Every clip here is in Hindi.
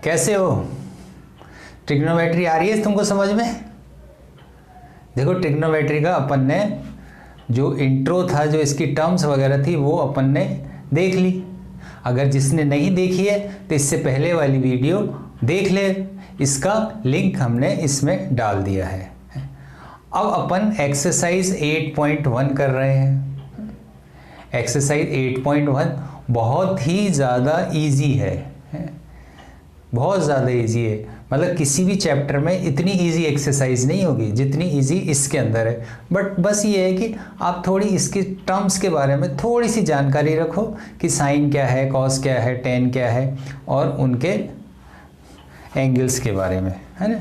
कैसे हो? ट्रिग्नोमेट्री आ रही है तुमको समझ में? देखो ट्रिग्नोमेट्री का अपन ने जो इंट्रो था, जो इसकी टर्म्स वगैरह थी, वो अपन ने देख ली। अगर जिसने नहीं देखी है तो इससे पहले वाली वीडियो देख ले, इसका लिंक हमने इसमें डाल दिया है। अब अपन एक्सरसाइज 8.1 कर रहे हैं। एक्सरसाइज 8.1 बहुत ही ज़्यादा इजी है, बहुत ज़्यादा इजी है। मतलब किसी भी चैप्टर में इतनी इजी एक्सरसाइज नहीं होगी जितनी इजी इसके अंदर है। बट बस ये है कि आप थोड़ी इसके टर्म्स के बारे में थोड़ी सी जानकारी रखो कि साइन क्या है, कॉस क्या है, टेन क्या है, और उनके एंगल्स के बारे में, है ना?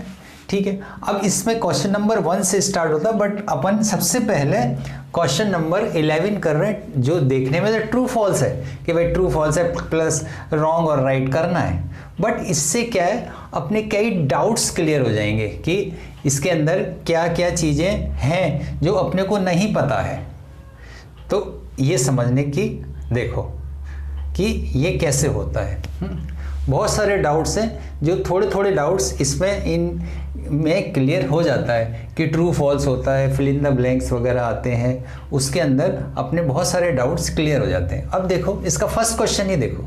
ठीक है। अब इसमें क्वेश्चन नंबर 1 से स्टार्ट होता है, बट अपन सबसे पहले क्वेश्चन नंबर 11 कर रहे हैं, जो देखने में तो ट्रू फॉल्स है कि भाई ट्रू फॉल्स है, प्लस रॉन्ग और राइट करना है। बट इससे क्या है, अपने कई डाउट्स क्लियर हो जाएंगे कि इसके अंदर क्या क्या चीज़ें हैं जो अपने को नहीं पता है। तो ये समझने की देखो कि ये कैसे होता है। बहुत सारे डाउट्स हैं, जो थोड़े थोड़े डाउट्स इसमें इन में क्लियर हो जाता है कि ट्रू फॉल्स होता है, फिल इन द ब्लैंक्स वगैरह आते हैं, उसके अंदर अपने बहुत सारे डाउट्स क्लियर हो जाते हैं। अब देखो इसका फर्स्ट क्वेश्चन ही देखो,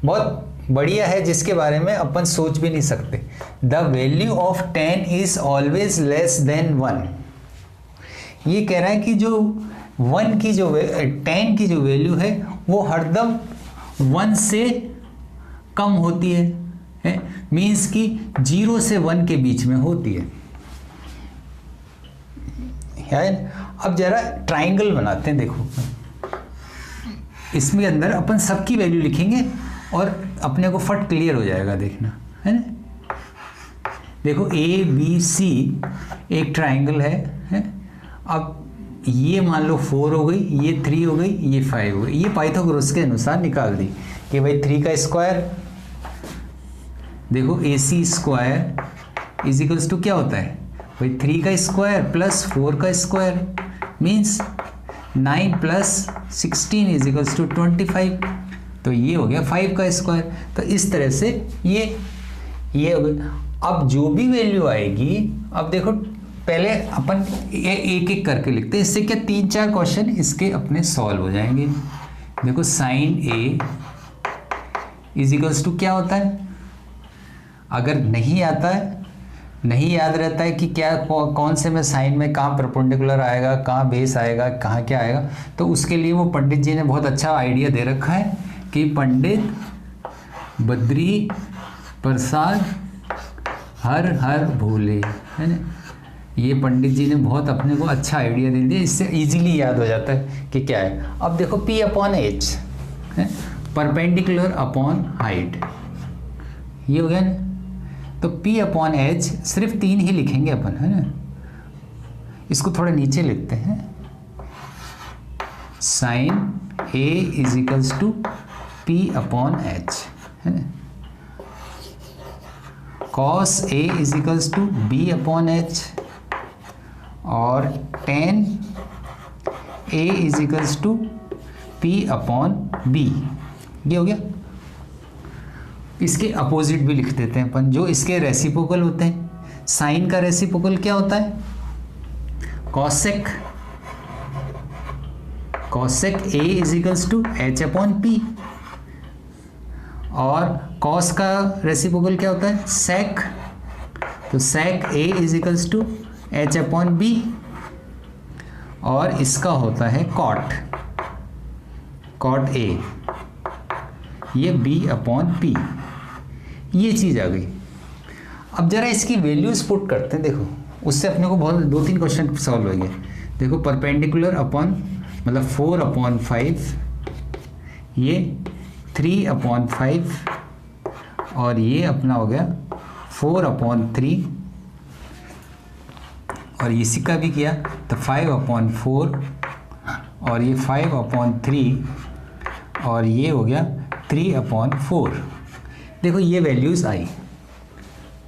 बहुत बढ़िया है, जिसके बारे में अपन सोच भी नहीं सकते। The value of 10 is always less than 1। ये कह रहा है कि जो 10 की जो वैल्यू है वो हरदम 1 से कम होती है, मीन्स कि 0 से 1 के बीच में होती है। अब जरा ट्राइंगल बनाते हैं। देखो इसमें अंदर अपन सबकी वैल्यू लिखेंगे और अपने को फट क्लियर हो जाएगा, देखना है ना। देखो ABC एक ट्राइंगल है। अब ये मान लो 4 हो गई, ये 3 हो गई, ये 5 हो गई। ये पाइथागोरस के अनुसार निकाल दी कि भाई 3 का स्क्वायर, देखो AC square is equals to क्या होता है भाई 3 का स्क्वायर प्लस 4 का square, means 9 plus 16 is equals to 25। तो ये हो गया 5 का स्क्वायर। तो इस तरह से ये हो गया। अब जो भी वैल्यू आएगी, अब देखो पहले अपन एक एक करके लिखते हैं, इससे क्या 3-4 क्वेश्चन इसके अपने सॉल्व हो जाएंगे। देखो sine A is equals to क्या होता है, अगर नहीं आता है, नहीं याद रहता है कि क्या कौन से में साइन में कहाँ परपेंडिकुलर आएगा, कहाँ बेस आएगा, कहाँ क्या आएगा, तो उसके लिए वो पंडित जी ने बहुत अच्छा आइडिया दे रखा है कि पंडित बद्री प्रसाद हर हर भोले, है ना। ये पंडित जी ने बहुत अपने को अच्छा आइडिया दे दिया, इससे इजीली याद हो जाता है कि क्या है। अब देखो P/H है, परपेंडिकुलर अपॉन हाइट, ये हो गया ना। तो P/H सिर्फ 3 ही लिखेंगे अपन, है ना। इसको थोड़ा नीचे लिखते हैं, sine A is equals to P/H, है ना। Cos A is equals to B/H और tan A is equals to P/B। ये हो गया। इसके अपोजिट भी लिख देते हैं अपन, जो इसके रेसिप्रोकल होते हैं। साइन का रेसिप्रोकल क्या होता है, cosec A is equals to H/P, और कॉस का रेसिप्रोकल क्या होता है, सेक। तो sec A is equals to H/B, और इसका होता है कॉट A, ये B/P। ये चीज़ आ गई। अब जरा इसकी वैल्यूज पुट करते हैं। देखो उससे अपने को बहुत 2-3 क्वेश्चन सॉल्व हो गए। देखो परपेंडिकुलर अपॉन मतलब 4/5, ये 3/5, और ये अपना हो गया 4/3, और इसी का भी किया तो 5/4, और ये 5/3, और ये हो गया 3/4। देखो ये वैल्यूज़ आई,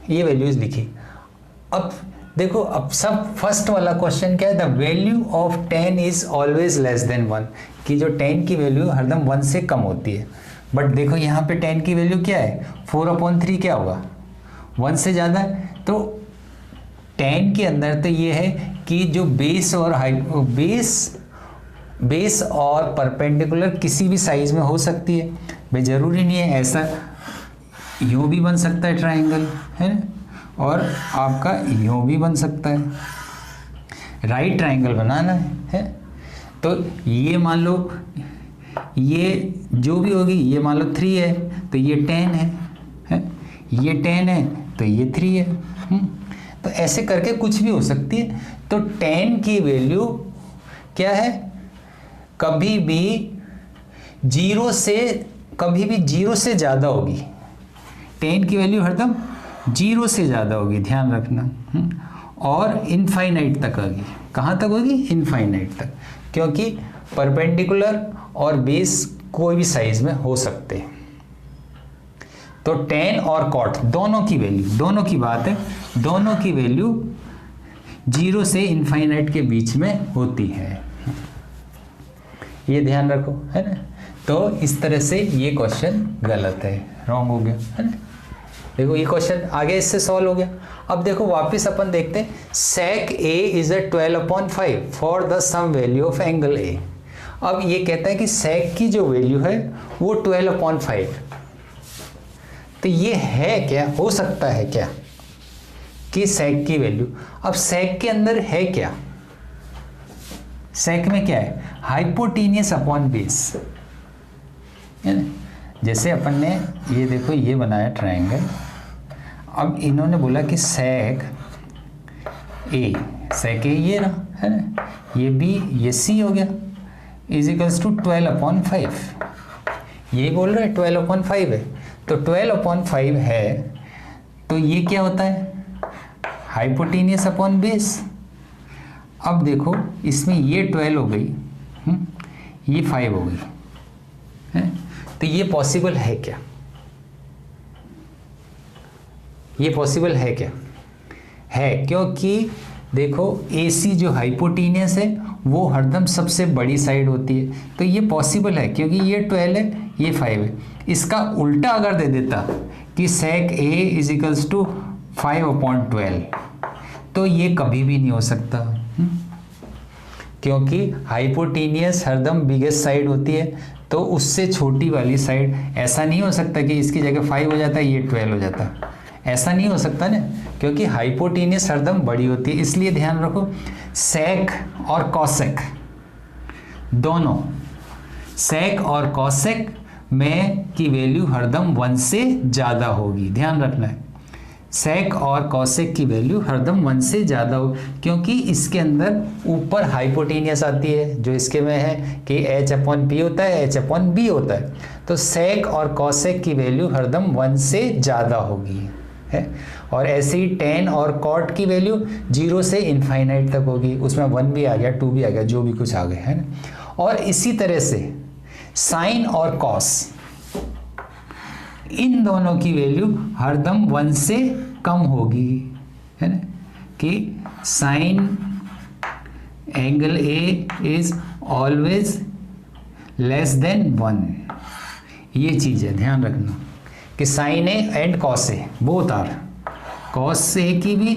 ये वैल्यूज़ लिखी। अब देखो, अब सब फर्स्ट वाला क्वेश्चन क्या है, the value of 10 is always less than 1, कि जो 10 की वैल्यू हरदम 1 से कम होती है। बट देखो यहाँ पे tan की वैल्यू क्या है, 4/3 क्या होगा, 1 से ज़्यादा है। तो tan के अंदर तो ये है कि जो बेस और परपेंडिकुलर किसी भी साइज में हो सकती है भाई, ज़रूरी नहीं है ऐसा, यूँ भी बन सकता है ट्राइंगल, है ना, और आपका यूँ भी बन सकता है, राइट ट्राइंगल बनाना है। तो ये मान लो ये जो भी होगी, ये मान लो 3 है तो ये 10 है, ये 10 है तो ये 3 है। तो ऐसे करके कुछ भी हो सकती है। तो 10 की वैल्यू क्या है, कभी भी 0 से ज़्यादा होगी। 10 की वैल्यू हरदम 0 से ज़्यादा होगी, ध्यान रखना। और इनफाइनाइट तक होगी। कहाँ तक होगी, इनफाइनाइट तक, क्योंकि परपेंडिकुलर और बेस कोई भी साइज में हो सकते हैं। तो tan और cot दोनों की वैल्यू, दोनों की बात है, दोनों की वैल्यू 0 से इनफाइनाइट के बीच में होती है, ये ध्यान रखो, है ना। तो इस तरह से ये क्वेश्चन गलत है, रॉन्ग हो गया, है ना। देखो ये क्वेश्चन आगे इससे सॉल्व हो गया। अब देखो वापस अपन देखते हैं, sec A is uh 12/5 for the some value of angle A। अब ये कहता है कि sec की जो वैल्यू है वो 12/5, तो ये है क्या, हो सकता है क्या कि sec की वैल्यू, अब sec के अंदर है क्या, sec में क्या है, हाइपोटेनियस अपॉन बेस, है ना। जैसे अपन ने ये देखो ये बनाया ट्रायंगल, अब इन्होंने बोला कि sec A ये रहा, है ना, ये B ये C हो गया, इज इक्वल्स टू 12/5, यही बोल रहे हैं 12/5 है। तो 12/5 है तो ये क्या होता है, हाइपोटेनियस अपॉन बेस। अब देखो इसमें ये 12 हो गई, ये 5 हो गई, है। तो ये पॉसिबल है क्या, ये पॉसिबल है क्या, है, क्योंकि देखो AC जो हाइपोटेनियस है वो हरदम सबसे बड़ी साइड होती है, तो ये पॉसिबल है क्योंकि ये 12 है ये 5 है। इसका उल्टा अगर दे देता कि sec A is equals to 5/12, तो ये कभी भी नहीं हो सकता, क्योंकि हाइपोटेनियस हरदम बिगेस्ट साइड होती है, तो उससे छोटी वाली साइड, ऐसा नहीं हो सकता कि इसकी जगह 5 हो जाता है ये 12 हो जाता, ऐसा नहीं हो सकता ना, क्योंकि हाइपोटेनियस हरदम बड़ी होती है। इसलिए ध्यान रखो sec और cosec दोनों, sec और cosec में की वैल्यू हरदम 1 से ज़्यादा होगी, ध्यान रखना है। sec और cosec की वैल्यू हरदम 1 से ज़्यादा हो, क्योंकि इसके अंदर ऊपर हाइपोटेनियस आती है, जो इसके में है कि H/P होता है, H/B होता है। तो sec और cosec की वैल्यू हरदम 1 से ज़्यादा होगी, है। और ऐसे ही tan और cot की वैल्यू 0 से इनफाइनाइट तक होगी, उसमें 1 भी आ गया 2 भी आ गया, जो भी कुछ आ गए, है ना। और इसी तरह से sin और cos, इन दोनों की वैल्यू हरदम 1 से कम होगी, है ना, कि sin angle A is always less than 1, ये चीज़ है, ध्यान रखना कि sin A and cos A both are, cos A की भी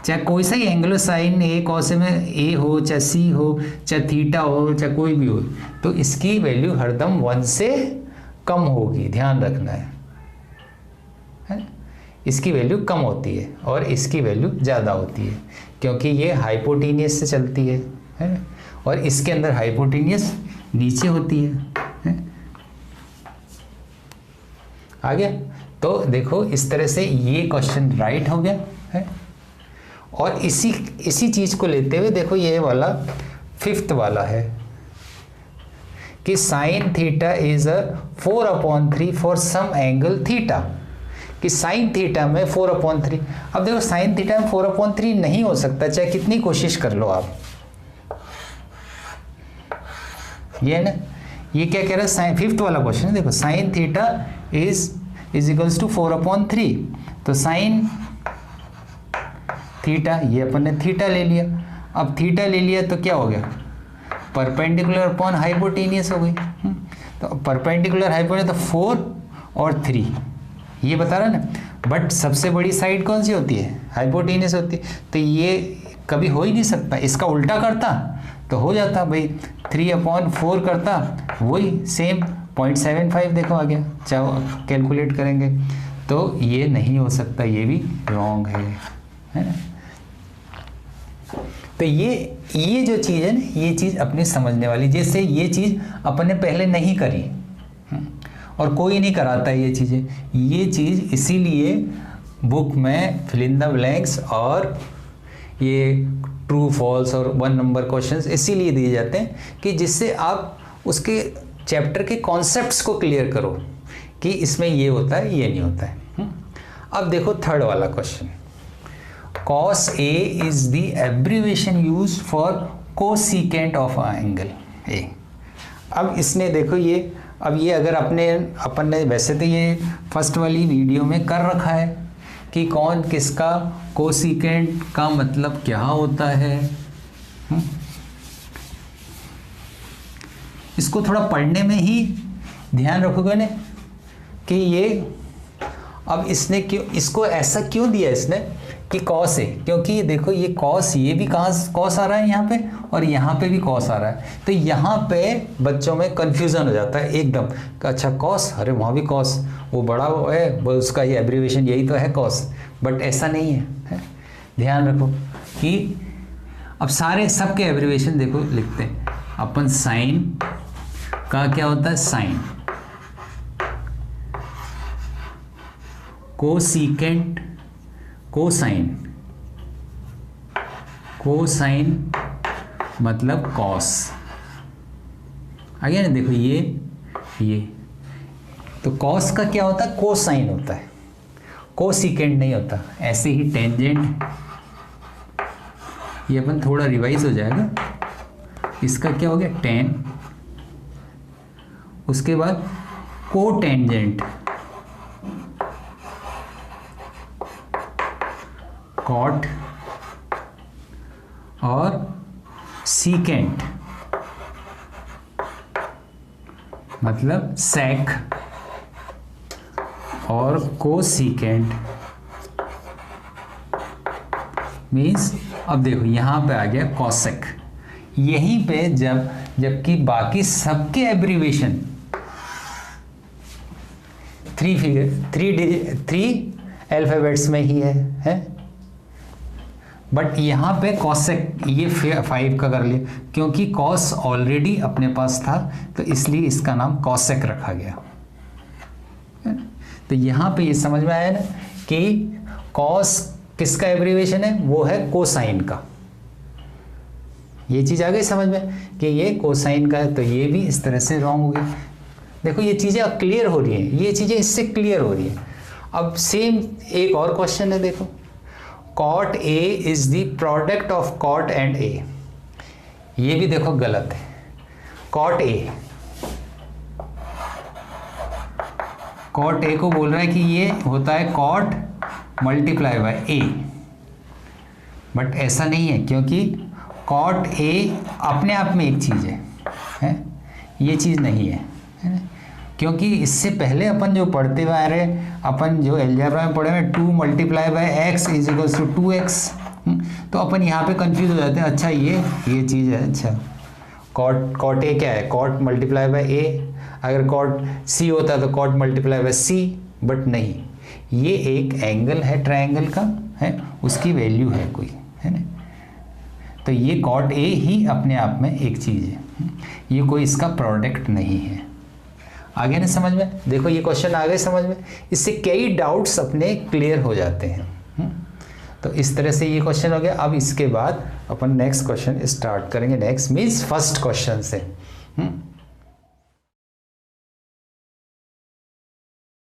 चाहे कोई सा ही एंगल हो, sin A cos A में A हो चाहे C हो चाहे थीटा हो चाहे कोई भी हो, तो इसकी वैल्यू हरदम 1 से कम होगी, ध्यान रखना है। इसकी वैल्यू कम होती है और इसकी वैल्यू ज़्यादा होती है, क्योंकि ये हाइपोटेनियस से चलती है, और इसके अंदर हाइपोटेनियस नीचे होती है। आ गया। तो देखो इस तरह से ये क्वेश्चन राइट हो गया है। और इसी चीज़ को लेते हुए देखो ये वाला 5th वाला है कि sine theta is uh 4/3 for some angle theta, कि साइन थीटा में 4/3। अब देखो साइन थीटा में 4/3 नहीं हो सकता, चाहे कितनी कोशिश कर लो आप। ये है ना, ये क्या कह रहा है, साइन 5th वाला क्वेश्चन है। देखो sine theta is equals to 4/3, तो साइन थीटा, ये अपन ने थीटा ले लिया। अब थीटा ले लिया तो क्या हो गया, परपेंडिकुलर अपॉन हाइपोटेनियस हो गई। तो परपेंडिकुलर हाइपोटेनस तो 4 और 3 ये बता रहा है ना, बट सबसे बड़ी साइड कौन सी होती है? हाइपोटेनस होती है। तो ये कभी हो ही नहीं सकता। इसका उल्टा करता तो हो जाता भाई, 3/4 करता, वही सेम 0.75 देखो आ गया। चाहो कैलकुलेट करेंगे तो ये नहीं हो सकता, ये भी रॉन्ग है ना। तो ये जो चीज़ है ना, ये चीज़ अपनी समझने वाली, जैसे ये चीज़ अपन ने पहले नहीं करी और कोई नहीं कराता ये चीज़ें। ये चीज़ इसीलिए बुक में फिल इन द ब्लैंक्स और ये ट्रू फॉल्स और 1 नंबर क्वेश्चंस इसीलिए दिए जाते हैं कि जिससे आप उसके चैप्टर के कॉन्सेप्ट्स को क्लियर करो कि इसमें ये होता है, ये नहीं होता है। अब देखो थर्ड वाला question, cos A is the abbreviation used for cosecant of an angle A। अब इसने देखो ये, अब ये अगर अपन ने वैसे तो ये फर्स्ट वाली वीडियो में कर रखा है कि कौन किसका कोसिकेंट का मतलब क्या होता है। इसको थोड़ा पढ़ने में ही ध्यान रखोगे ना कि ये अब इसने क्यों, इसको ऐसा क्यों दिया इसने कि कॉस है, क्योंकि ये देखो ये कॉस, ये भी कहाँ कॉस आ रहा है यहाँ पे और यहाँ पे भी कॉस आ रहा है। तो यहाँ पे बच्चों में कन्फ्यूज़न हो जाता है एकदम, अच्छा कॉस, अरे वहाँ भी कॉस, वो बड़ा है वो उसका ये एब्रीविएशन यही तो है कॉस, बट ऐसा नहीं है। ध्यान रखो कि अब सारे सबके एब्रीविएशन देखो लिखते हैं अपन। साइन का क्या होता है? साइन। कोसिकेंट, कोसाइन, कोसाइन मतलब कॉस आ गया ना। देखो ये तो कॉस का क्या होता है? कोसाइन होता है, कोसिकेंट नहीं होता। ऐसे ही टेंजेंट, ये अपन थोड़ा रिवाइज हो जाएगा। इसका क्या हो गया? टेन। उसके बाद कोटेंजेंट, कॉट और सीकेंट मतलब सेक और कोसीकेंट मीन्स, अब देखो यहाँ पे आ गया कॉसेक। यहीं पे जबकि बाकी सबके एब्रीविएशन 3 अल्फाबेट्स में ही है? बट यहाँ पे कॉसेक ये 5 का कर लिया, क्योंकि कॉस ऑलरेडी अपने पास था तो इसलिए इसका नाम कॉसेक रखा गया। तो यहाँ पे ये समझ में आया ना कि कॉस किसका एब्रीविएशन है? वो है कोसाइन का। ये चीज़ आ गई समझ में कि ये कोसाइन का है, तो ये भी इस तरह से रॉन्ग हो गया। देखो ये चीज़ें अब क्लियर हो रही हैं, ये चीज़ें इससे क्लियर हो रही हैं। अब सेम एक और क्वेश्चन है, देखो cot A is the product of cot and A. ये भी देखो गलत है। कॉट ए को बोल रहा है कि ये होता है cot multiply by A, but ऐसा नहीं है, क्योंकि कॉट ए अपने आप में एक चीज़ है? ये चीज़ नहीं है ना? क्योंकि इससे पहले अपन जो पढ़ते हुए आ रहे, अपन जो अलजेब्रा में पढ़े हैं 2 multiply by x is equals to 2x, तो अपन यहाँ पे कंफ्यूज हो जाते हैं। अच्छा ये चीज़ है, अच्छा कॉट ए क्या है? Cot multiply by A. अगर कॉट सी होता तो cot multiply by C, but नहीं, ये एक एंगल है ट्रायंगल का, है उसकी वैल्यू है कोई, है ना। तो ये कॉट ए ही अपने आप में एक चीज़ है, ये कोई इसका प्रोडक्ट नहीं है। आगे ना समझ में? देखो ये क्वेश्चन आ गए समझ में, इससे कई डाउट्स अपने क्लियर हो जाते हैं। तो इस तरह से ये क्वेश्चन हो गया। अब इसके बाद अपन नेक्स्ट क्वेश्चन स्टार्ट करेंगे। नेक्स्ट मीन्स फर्स्ट क्वेश्चन से।